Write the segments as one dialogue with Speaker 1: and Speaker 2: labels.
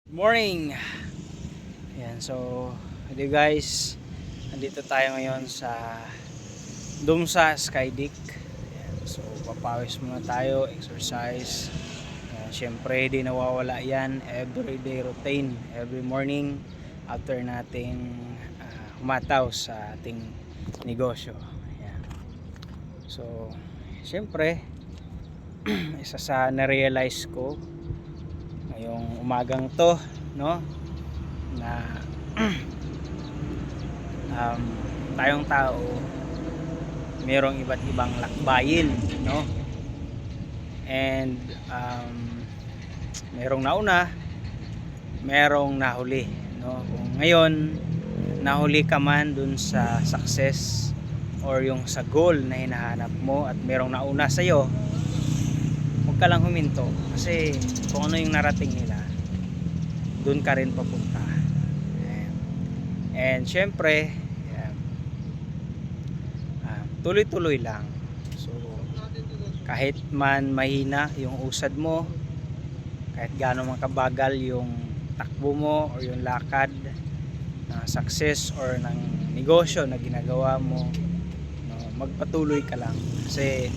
Speaker 1: Morning. Ayan, so hello guys, nandito tayo ngayon sa Dumsa Skydick. Ayan, so papawis muna tayo, exercise. Ayan, syempre di nawawala yan, everyday routine, every morning after nating humataw sa ating negosyo. Ayan. So syempre isa sa na-realize ko ngayong umagang to, no, na tayong tao merong iba't ibang lakbayin, no, and merong nauna, merong nahuli, no. Kung ngayon nahuli ka man dun sa success or yung sa goal na hinahanap mo at merong nauna sa'yo, huwag ka lang huminto kasi kung ano yung narating nila, dun ka rin papunta. And syempre tuloy-tuloy lang. So kahit man mahina yung usad mo, kahit gaano man kabagal yung takbo mo o yung lakad ng success or ng negosyo na ginagawa mo, no, magpatuloy ka lang. Kasi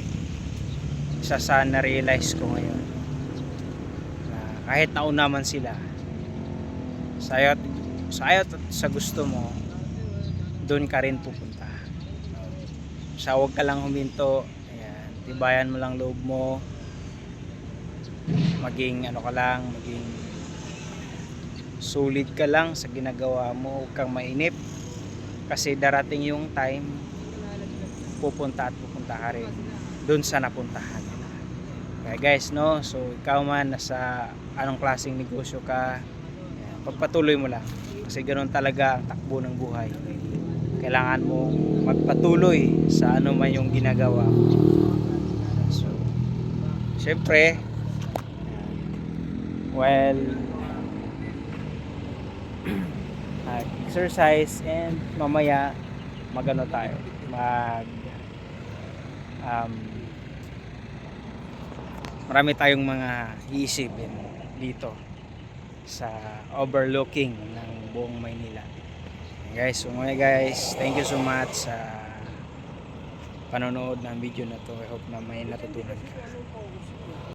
Speaker 1: isa sa na-realize ko ngayon na kahit nauna man sila, sayot at sa gusto mo, doon ka rin pupunta. So huwag ka lang huminto. Ayan, tibayan mo lang loob mo, maging maging solid ka lang sa ginagawa mo. Huwag kang mainip kasi darating yung time pupunta ka rin doon sa napuntahan. Kaya guys, no, so ikaw man nasa anong klaseng negosyo ka, ayan, pagpatuloy mo lang kasi ganoon talaga ang takbo ng buhay. Kailangan mong magpatuloy sa ano man yung ginagawa mo. So syempre, well, exercise, and mamaya magano tayo, marami tayong mga iisipin dito sa overlooking ng buong Maynila. Guys, so mga guys, thank you so much sa panonood ng video na to. I hope na may natutunan ka.